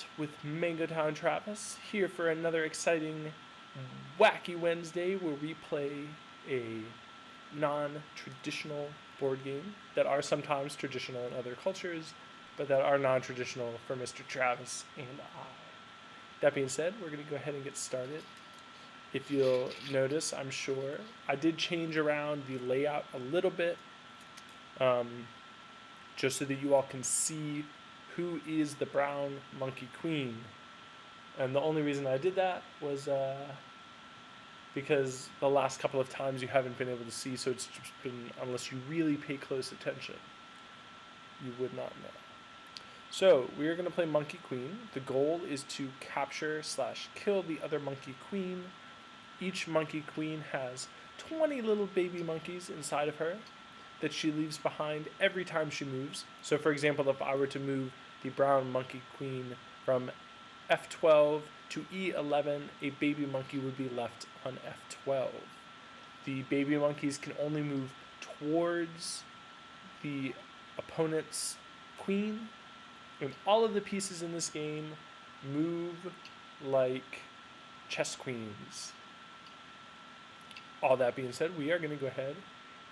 Matt with MangoTownTravis here for another exciting wacky Wednesday where we play a non-traditional board game that are sometimes traditional in other cultures, but that are non-traditional for Mr. Travis and I. That being said, we're going to go ahead and get started. If you'll notice, I'm sure, I did change around the layout a little bit, just so that you all can see who is the brown monkey queen. And the only reason I did that was because the last couple of times you haven't been able to see, so it's just been, unless you really pay close attention, you would not know. So we are going to play Monkey Queen. The goal is to capture/kill the other Monkey Queen. Each Monkey Queen has 20 little baby monkeys inside of her that she leaves behind every time she moves. So for example, if I were to move the brown Monkey Queen from F12 to E11, a baby monkey would be left on F12. The baby monkeys can only move towards the opponent's queen, and all of the pieces in this game move like chess queens. All that being said, we are going to go ahead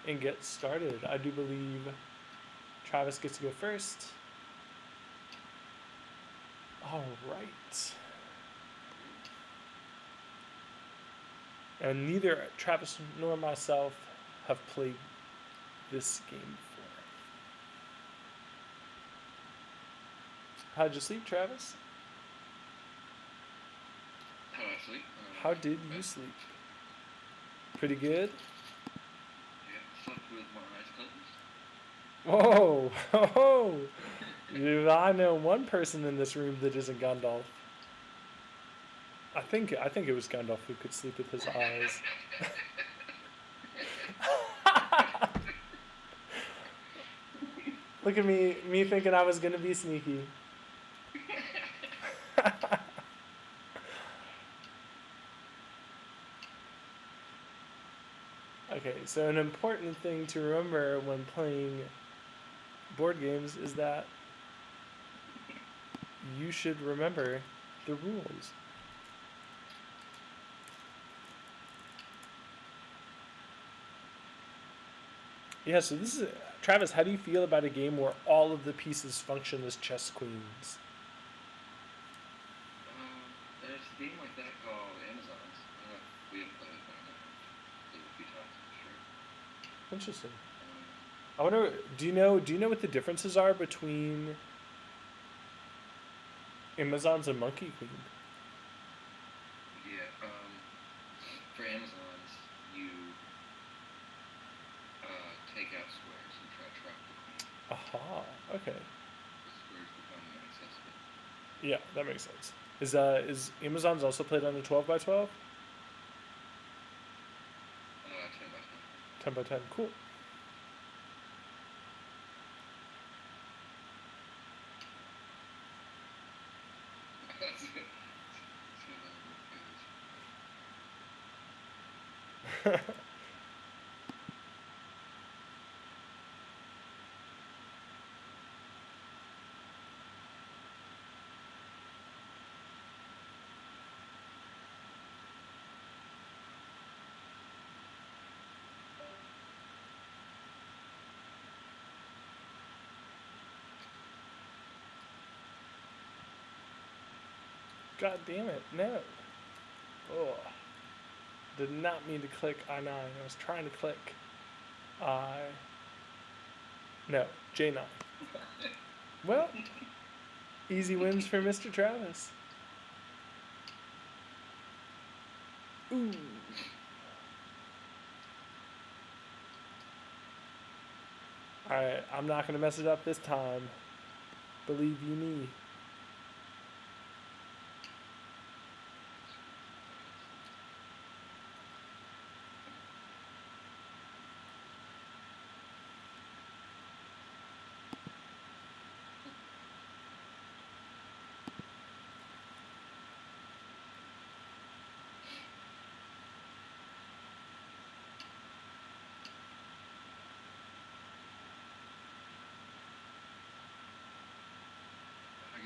and get started. I do believe Travis gets to go first. All right. And neither Travis nor myself have played this game before. How'd you sleep, Travis? How did I sleep? How did you sleep? Pretty good? Yeah, slept with my eyes closed. Whoa! Oh! I know one person in this room that isn't Gandalf. I think it was Gandalf who could sleep with his eyes. Look at me thinking I was gonna be sneaky. Okay, so an important thing to remember when playing board games is that you should remember the rules. Yeah, so this is Travis, how do you feel about a game where all of the pieces function as chess queens? There's a game like that called Amazon's. We haven't played it, but I know played it a few times for sure. Interesting. I wonder, do you know what the differences are between Amazons and Monkey Queen? Yeah, for Amazon's, you take out squares and try to trap the queen. Aha, okay. The squares become inaccessible. Yeah, that makes sense. Is Amazons also played on a 12x12? 10 by 10. 10x10, cool. That's it. God damn it, no. Oh. Did not mean to click I9. I was trying to click no, J9. Well, easy wins for Mr. Travis. Ooh. Alright, I'm not going to mess it up this time. Believe you me. I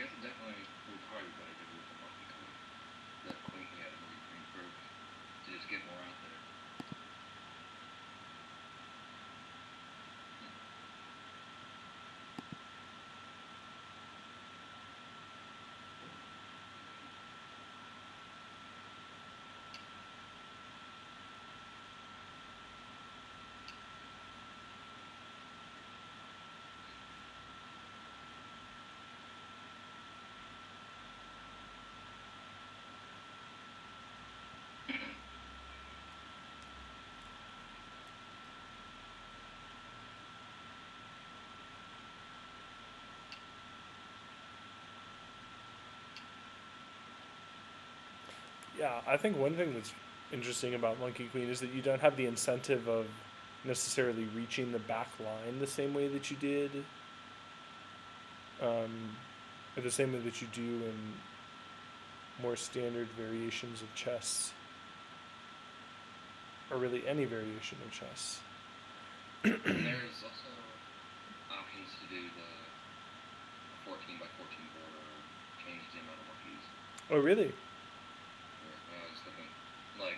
Yeah, I think one thing that's interesting about Monkey Queen is that you don't have the incentive of necessarily reaching the back line the same way that you did, or the same way that you do in more standard variations of chess, or really any variation of chess. And there's also options to do the 14 by 14 board or change the amount of monkeys. Oh, really? I was looking, like,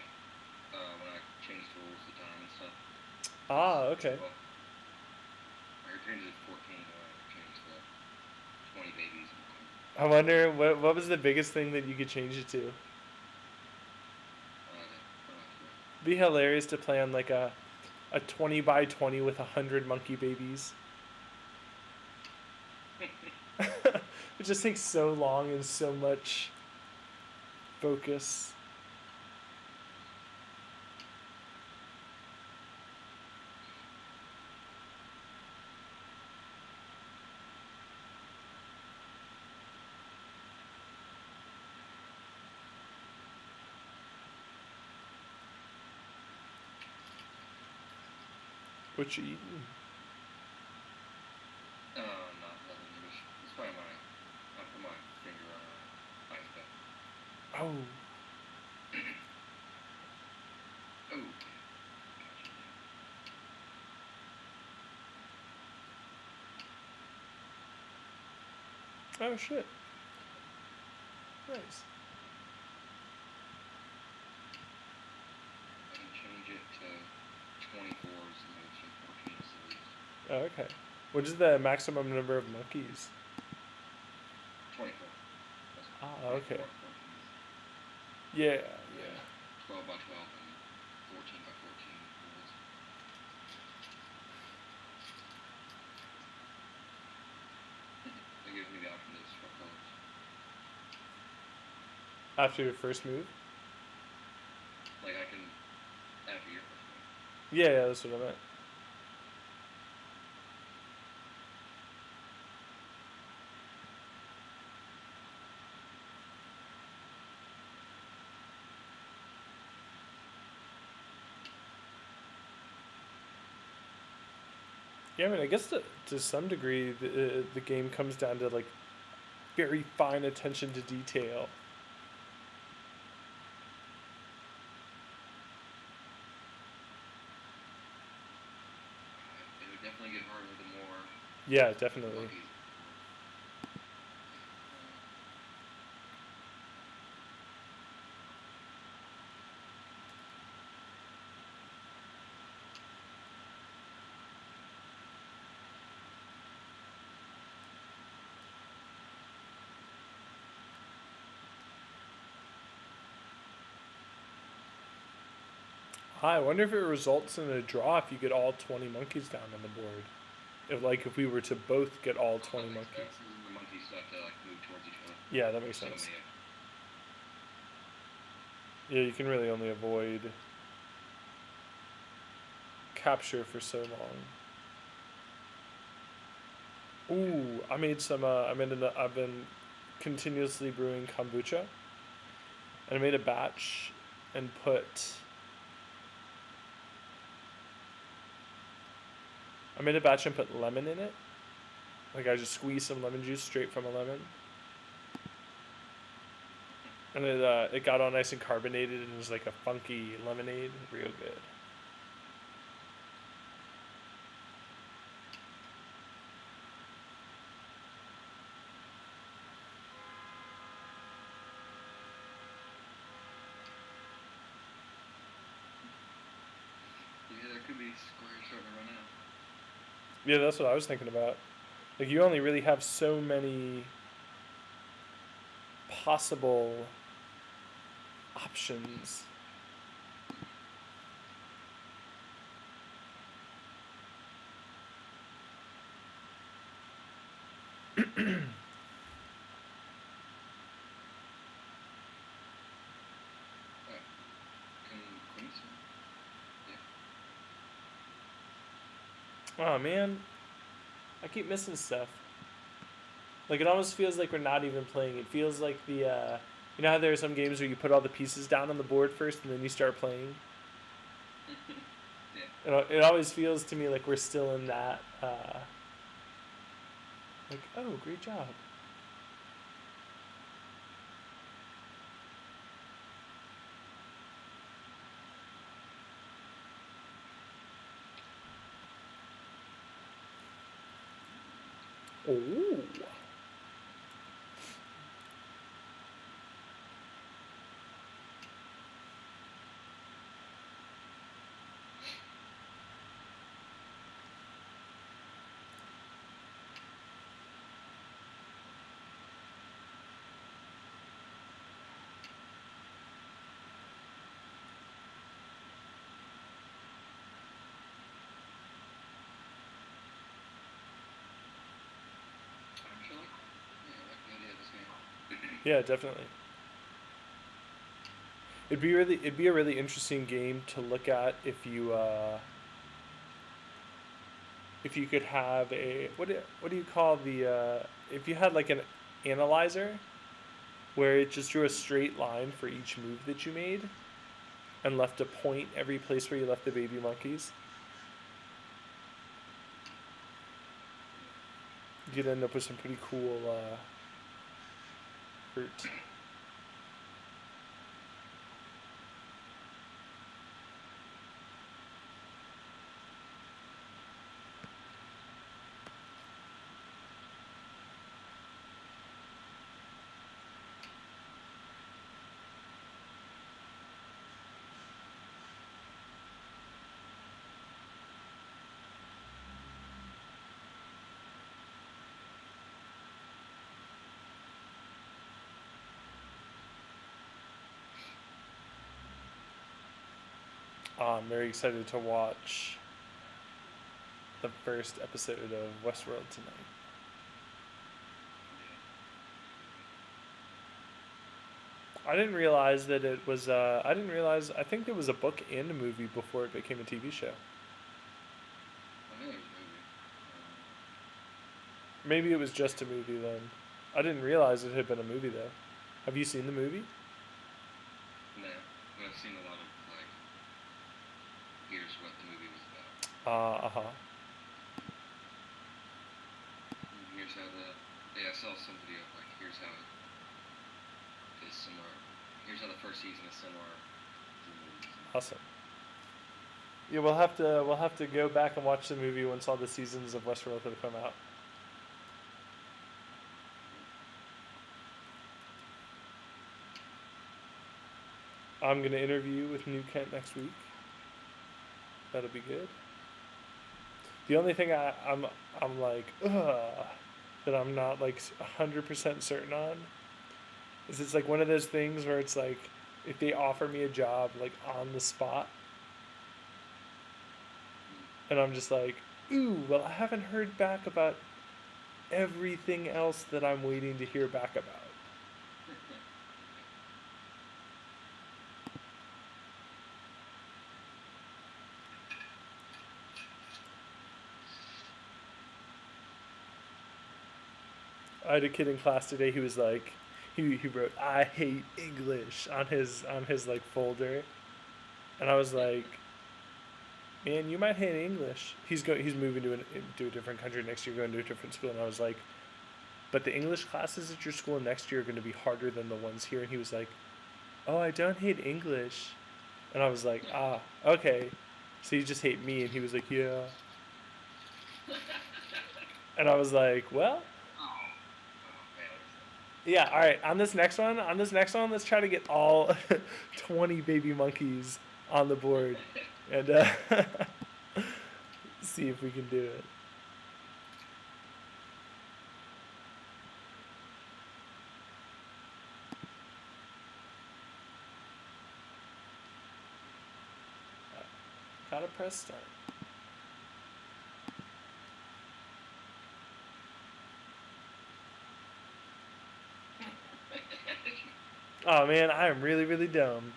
when I changed tools, the time and stuff. Ah, okay. Well, I could change it to 14, or I could change the 20 babies. I wonder what was the biggest thing that you could change it to? Be hilarious to play on like a 20 by 20 with 100 monkey babies. It just takes so long and so much focus. What you eating? Not nothing. It's probably I put my finger on ice pack. Oh. Oh. Oh shit. Nice. I can change it to 24s and then 14 is the least. Oh, okay. What is the maximum number of monkeys? 24. Ah, okay. 14. Yeah, 12 by 12 and 14 by 14 rules. That gives me the option to swap colors. After your first move? Like I can, after your first move. Yeah, that's what I meant. Yeah, I mean, I guess to some degree, the game comes down to like very fine attention to detail. It would definitely get harder the more. Yeah, definitely. Monkeys. I wonder if it results in a draw if you get all 20 monkeys down on the board. If we were to both get all 20 monkeys. The monkeys have to like move towards each other. Yeah, that makes sense. Yeah, you can really only avoid capture for so long. Ooh, I made some. I've been continuously brewing kombucha, and I made a batch and put. I made a batch and put lemon in it. Like I just squeezed some lemon juice straight from a lemon. And it got all nice and carbonated and it was like a funky lemonade. Real good. Yeah, there could be squares starting to run out. Yeah, that's what I was thinking about. Like you only really have so many possible options. Oh man, I keep missing stuff. Like it almost feels like we're not even playing. It feels like the You know how there are some games where you put all the pieces down on the board first and then you start playing? Yeah. It always feels to me like we're still in that, like, oh, great job. Oh. Actually, yeah, I like the idea of this game. Yeah, definitely. It'd be a really interesting game to look at if you could have a what do you call the if you had like an analyzer where it just drew a straight line for each move that you made and left a point every place where you left the baby monkeys. You could end up with some pretty cool hurt. I'm very excited to watch the first episode of Westworld tonight. I didn't realize that it was. I didn't realize. I think there was a book and a movie before it became a TV show. I think it was a movie. Maybe it was just a movie then. I didn't realize it had been a movie though. Have you seen the movie? No, but I've seen a lot of like. Here's what the movie was about. Here's how I saw some video of like here's how it is similar. Here's how the first season is similar to the movie. Awesome. Yeah, we'll have to go back and watch the movie once all the seasons of Westworld have come out. I'm gonna interview with New Kent next week. That'll be good. The only thing I'm like that I'm not like 100% certain on is it's like one of those things where it's like if they offer me a job like on the spot and I'm just like, ooh, well I haven't heard back about everything else that I'm waiting to hear back about. I had a kid in class today who was like, he wrote "I hate English" on his like folder, and I was like, man, you might hate English. He's moving to a different country next year, going to a different school, and I was like, but the English classes at your school next year are going to be harder than the ones here, and he was like, oh, I don't hate English, and I was like, ah, okay, so you just hate me, and he was like, yeah, and I was like, well. Yeah, all right. On this next one, let's try to get all 20 baby monkeys on the board and see if we can do it. Gotta press start. Oh man, I am really, really dumb.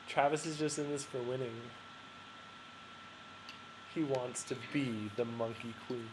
Travis is just in this for winning. He wants to be the monkey queen.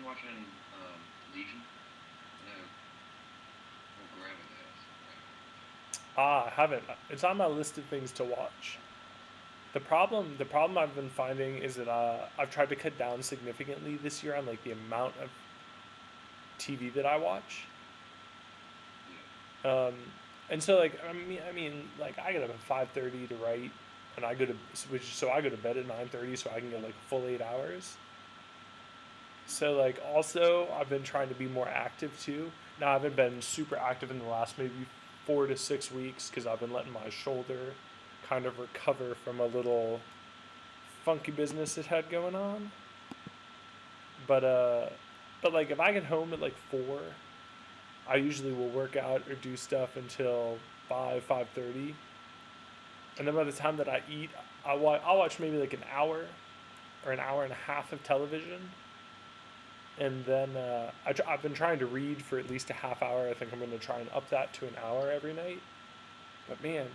watching Legion? No. Well, grabbing that. I haven't. It's on my list of things to watch. The problem I've been finding is that I've tried to cut down significantly this year on like the amount of TV that I watch. Yeah. And so like I mean like I get up at 5:30 to write, and I go to I go to bed at 9:30 so I can get like a full 8 hours. So like also I've been trying to be more active too. Now I haven't been super active in the last maybe 4 to 6 weeks because I've been letting my shoulder kind of recover from a little funky business it had going on. But like if I get home at like 4, I usually will work out or do stuff until 5:30, and then by the time that I eat, I'll watch maybe like an hour or an hour and a half of television, and then I've been trying to read for at least a half hour. I think I'm going to try and up that to an hour every night. But man,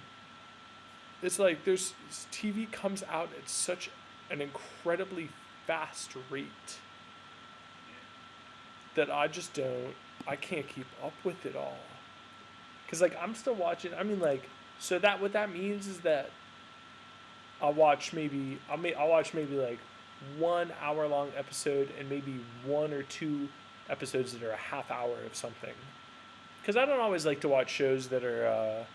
it's like there's TV comes out at such an incredibly fast rate that I can't keep up with it all. Cause like I'm still watching. I mean like so that what that means is that I'll watch maybe like 1 hour long episode and maybe 1 or 2 episodes that are a half hour of something. Cause I don't always like to watch shows that are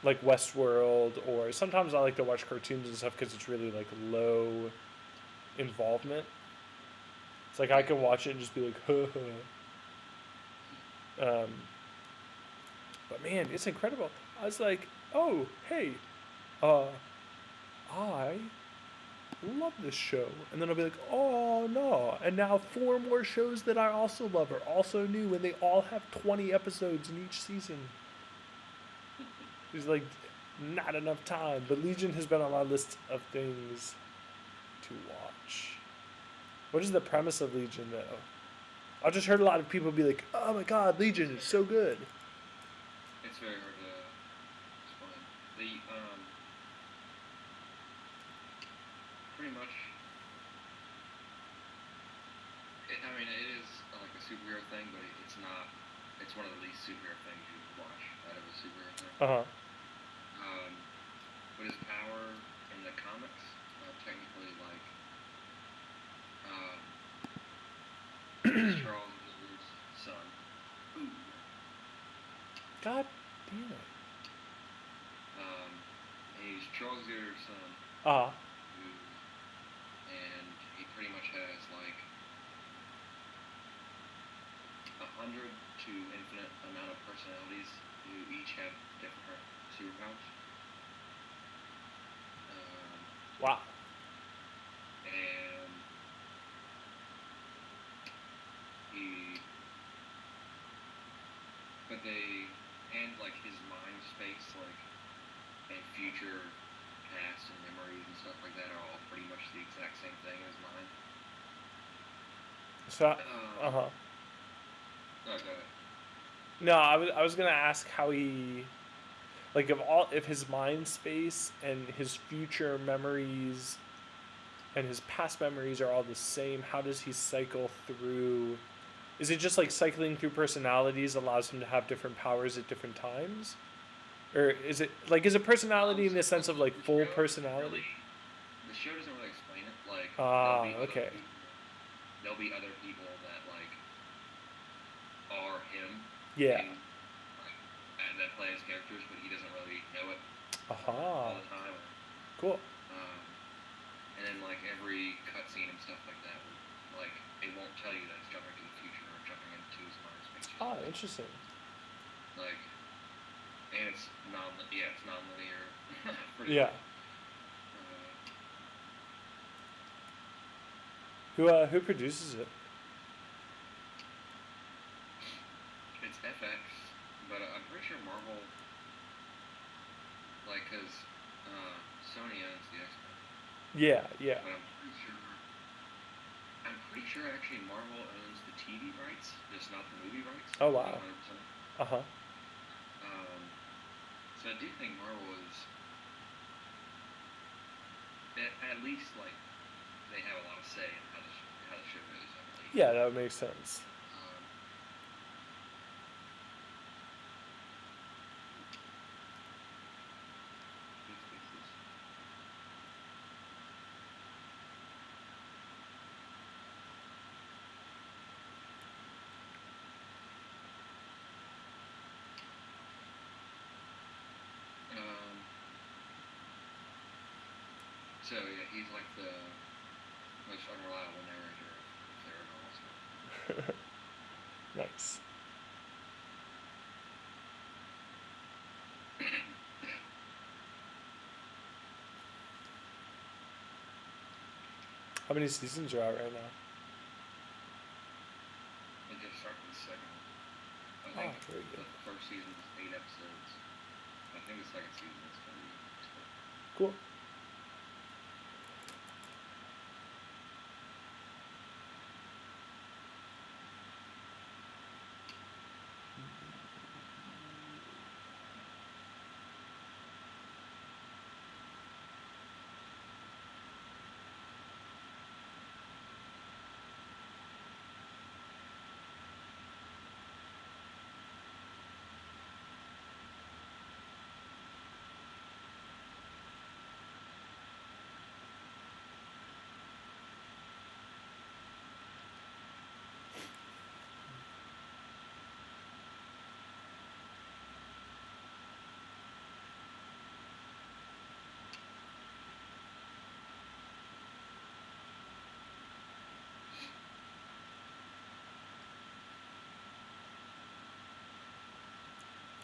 like Westworld, or sometimes I like to watch cartoons and stuff because it's really like low involvement. It's like I can watch it and just be like, huh, huh. But man, it's incredible. I was like, oh, hey, I love this show. And then I'll be like, oh no. And now 4 more shows that I also love are also new, and they all have 20 episodes in each season. There's like not enough time. But Legion has been on my list of things to watch. What is the premise of Legion, though? I've just heard a lot of people be like, oh my god, Legion is so good. It's very hard to explain. Pretty much, I mean, it is like a superhero thing, but it's not. It's one of the least superhero things you can watch out of a superhero thing. Uh-huh. But his power in the comics, technically, like, he's Charles Xavier's son. Ooh. God damn it. He's Charles Xavier's son. Uh-huh. And he pretty much has like 100 to infinite amount of personalities who each have different superpowers. Wow. And and like his mind space, like, and future, past, and memories and stuff like that are all pretty much the exact same thing as mine. So, uh-huh. No, go ahead. No, I was gonna ask how he, like, if his mind space and his future memories and his past memories are all the same, how does he cycle through? Is it just like cycling through personalities allows him to have different powers at different times? Or is it personality in the sense of like full personality? The show doesn't really explain it. Like, okay. There'll be other people that like are him. Yeah. And that play his characters, but he doesn't really know it all the time. Cool. And then like every cutscene and stuff like that, like it won't tell you that it's jumping to the future or jumping into his mind space. Oh, interesting. Like, and it's non-linear. Yeah. Who produces it? It's FX, but I'm pretty sure Marvel, like, cause Sony owns the X-Men. Yeah, yeah. But I'm pretty sure actually Marvel owns the TV rights, just not the movie rights. Oh wow. 100%. Uh-huh. So I do think Marvel is, at least, like, they have a lot of say in how the show goes, I believe. Yeah, that would make sense. Um, no spaces. Um, so yeah, he's like the most unreliable narrator if there ever was one. Nice. How many seasons are out right now? It just started the second one. I Oh, think very the good. first season is 8 episodes. I think the second season is going to be 12. Cool.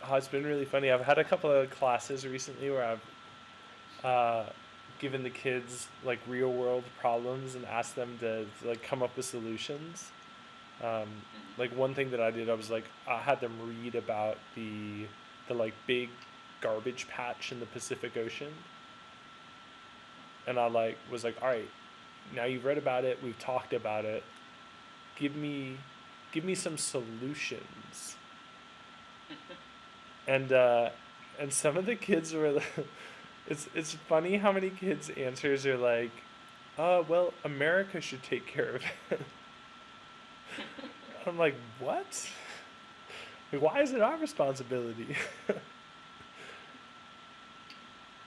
Oh, it's been really funny. I've had a couple of classes recently where I've given the kids like real world problems and asked them to like come up with solutions. Um, like one thing that I did, I was like, I had them read about the like big garbage patch in the Pacific Ocean, and I like was like, all right, now you've read about it, we've talked about it. Give me, give me some solutions. And and some of the kids were, it's funny how many kids' answers are like, well, America should take care of it. I'm like, what? Like, why is it our responsibility?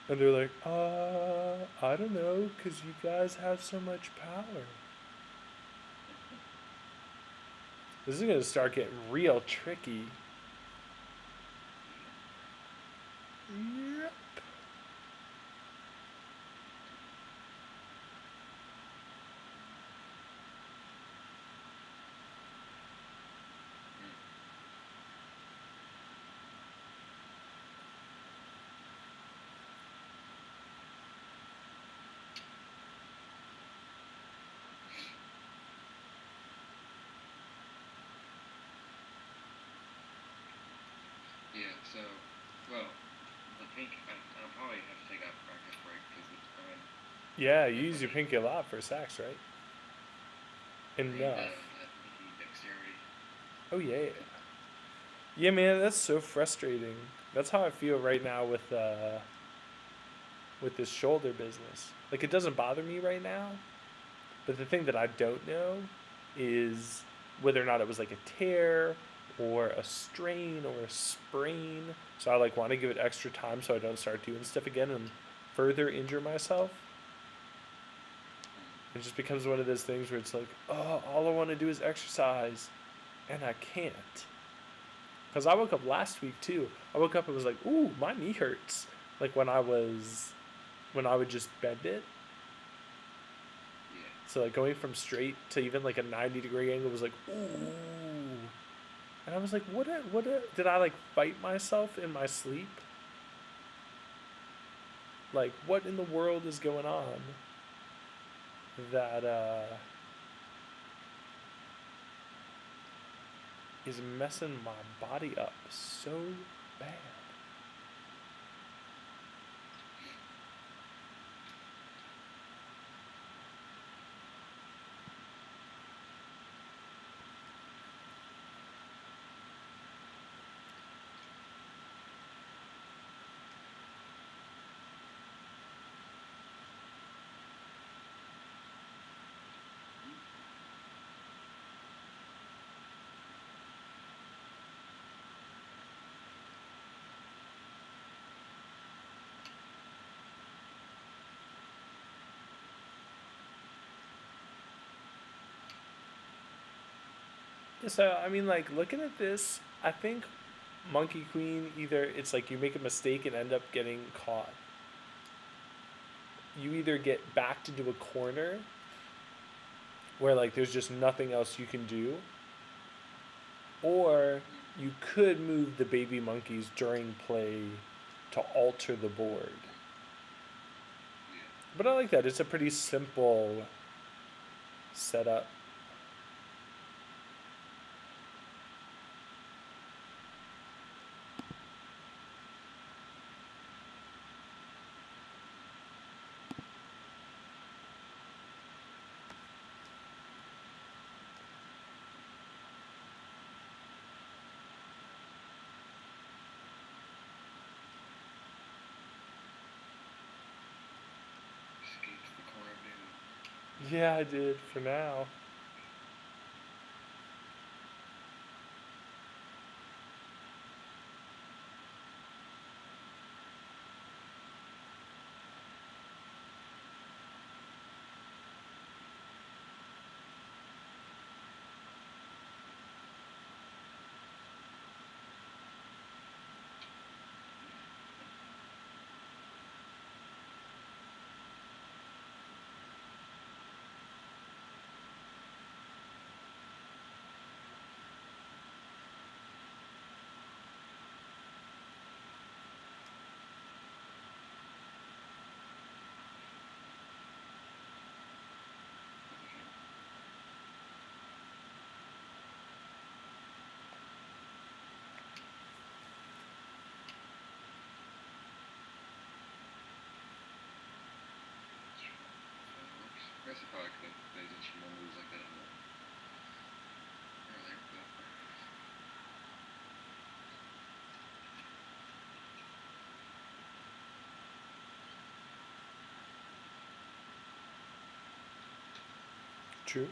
And they're like, I don't know, because you guys have so much power. This is going to start getting real tricky. Yep. Yeah, so, well, the pink, I'll probably have to take a practice break because I mean, Yeah, you use your definitely pinky a lot for sacks, right? need Enough. that pinky dexterity. Oh, yeah. Yeah, man, that's so frustrating. That's how I feel right now with this shoulder business. Like, it doesn't bother me right now, but the thing that I don't know is whether or not it was like a tear or a strain or a sprain. So I like want to give it extra time so I don't start doing stuff again and further injure myself. It just becomes one of those things where it's like, oh, all I want to do is exercise, and I can't. Because I woke up last week too. I woke up and was like, ooh, my knee hurts. Like when I would just bend it. Yeah. So like going from straight to even like a 90-degree angle was like, ooh. And I was like, did I like fight myself in my sleep? Like, what in the world is going on that is messing my body up so bad? So I mean, like looking at this, I think monkey queen either it's like you make a mistake and end up getting caught. You either get backed into a corner where like there's just nothing else you can do, or you could move the baby monkeys during play to alter the board. Yeah. But I like that. It's a pretty simple setup. Escaped the core of doom. Yeah, I did for now. I guess I probably could have played some more moves like that earlier, but True.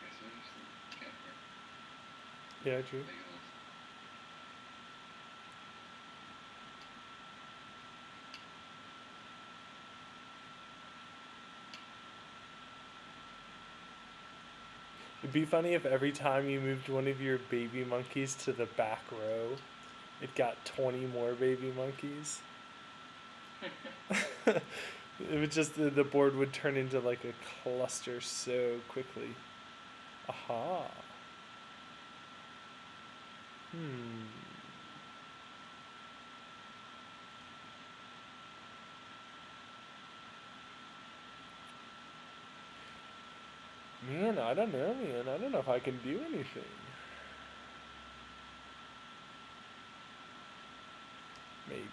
yeah, so I just can't Yeah, true. make it all. It'd be funny if every time you moved one of your baby monkeys to the back row, it got 20 more baby monkeys. It would just, the board would turn into like a cluster so quickly. Aha. Hmm. I don't know, man. I don't know if I can do anything. Maybe.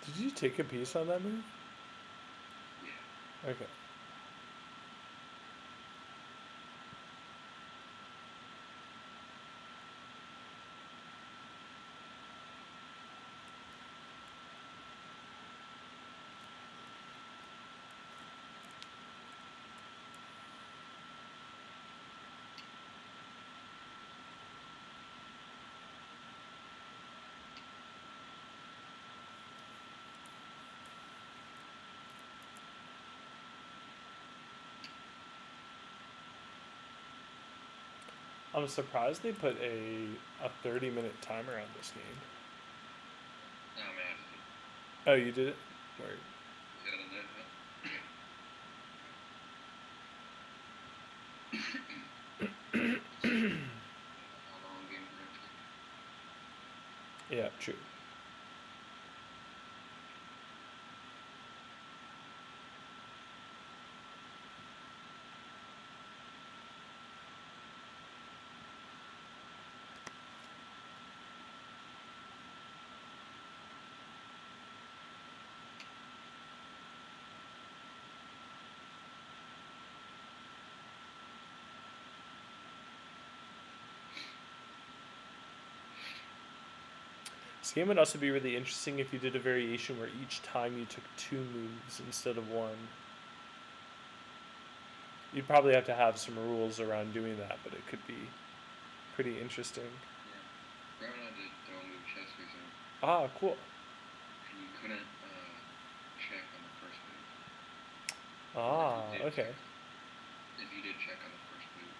Did you take a piece on that move? Yeah. Okay. I'm surprised they put a 30-minute timer on this game. No, man. Oh, you did it? Word. How long game we're gonna take? Yeah, true. This game would also be really interesting if you did a variation where each time you took 2 moves instead of 1. You'd probably have to have some rules around doing that, but it could be pretty interesting. Yeah. Brown had to throw a move chess recently. Ah, cool. And you couldn't check on the first move. Ah, okay. If you did check on the first move,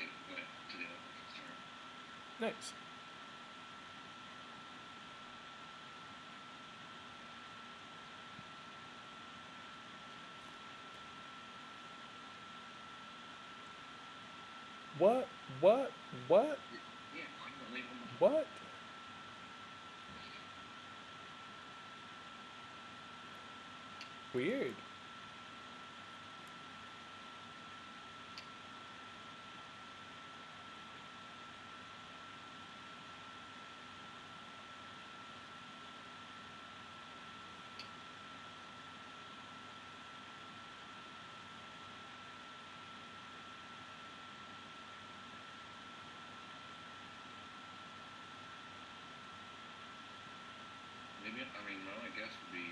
it went to the other person's turn. Nice. What? Yeah, I'm gonna leave him. What? Weird. maybe, I mean, my only guess would be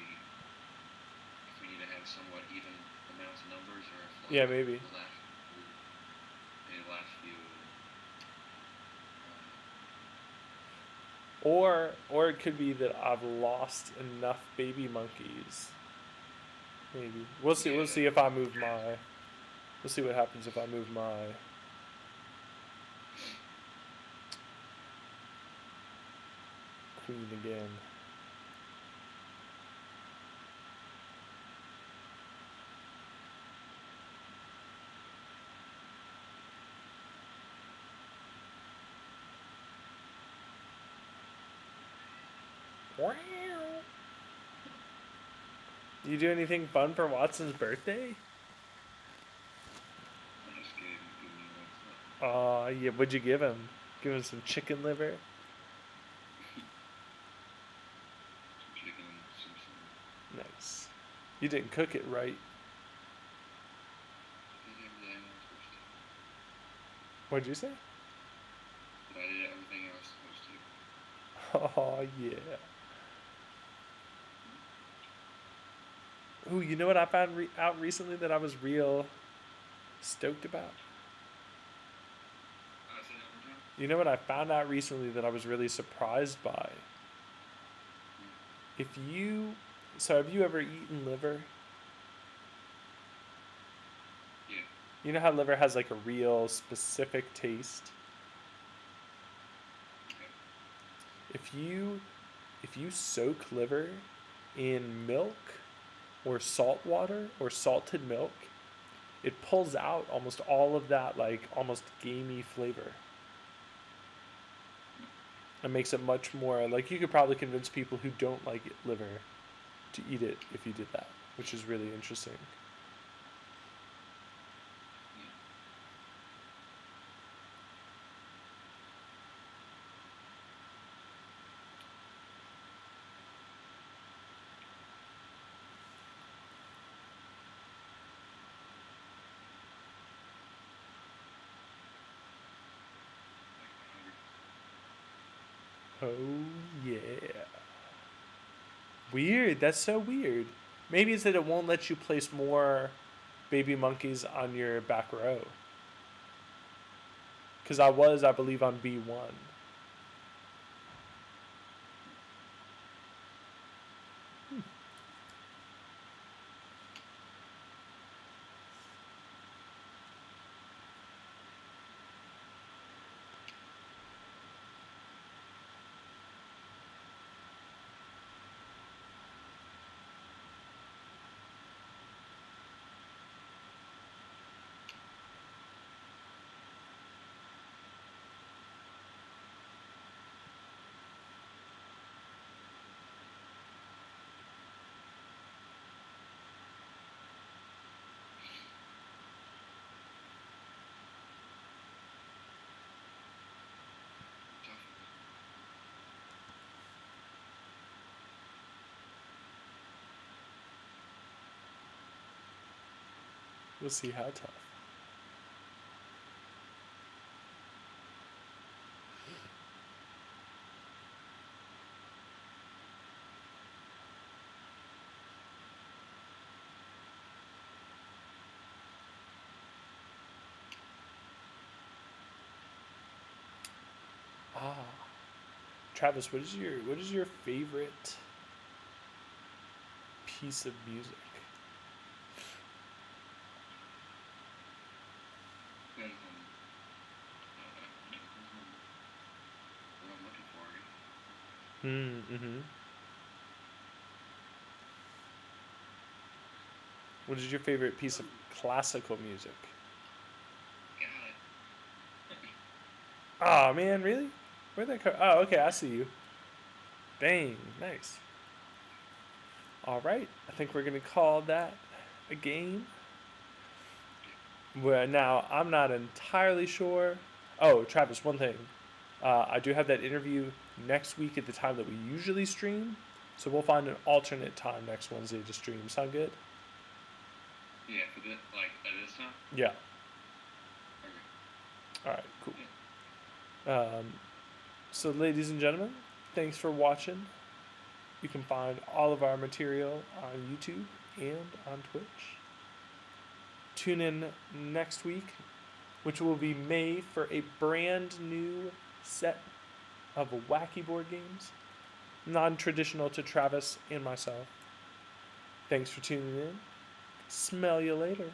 if we need to have somewhat even amounts of numbers, or if like Yeah, maybe. the last few. Or it could be that I've lost enough baby monkeys. Maybe. We'll see. We'll see if I move my. We'll see what happens if I move my. Queen again. You do anything fun for Watson's birthday? I just gave me what's Aw, yeah. What'd you give him? Give him some chicken liver? some chicken, some. Nice. You didn't cook it right. I did everything I was supposed to. What'd you say? But I did everything I was supposed to. Oh, yeah. Ooh, you know what I found out recently that I was real stoked about? I said that one time. You know what I found out recently that I was really surprised by? So have you ever eaten liver? Yeah. You know how liver has like a real specific taste? Okay. If you soak liver in milk or salt water or salted milk, it pulls out almost all of that like almost gamey flavor. It makes it much more like you could probably convince people who don't like liver to eat it if you did that, which is really interesting. Oh yeah. Weird. That's so weird. Maybe it's that it won't let you place more baby monkeys on your back row. Because I believe, on B1. We'll see how tough. Ah, Travis, what is your favorite piece of music? Depends on what I'm looking for. Mm-hmm. What is your favorite piece of classical music? Got it. Oh man, really? Where'd that come? Oh, okay, I see you. Dang, nice. All right, I think we're gonna call that a game. Where now I'm not entirely sure. Oh, Travis, one thing. I do have that interview next week at the time that we usually stream, so we'll find an alternate time next Wednesday to stream. Sound good? Yeah, for this, like at this time. Yeah. Okay. All right. Cool. Yeah. So, ladies and gentlemen, thanks for watching. You can find all of our material on YouTube and on Twitch. Tune in next week, which will be May, for a brand new set of wacky board games, non-traditional to Travis and myself. Thanks for tuning in. Smell you later.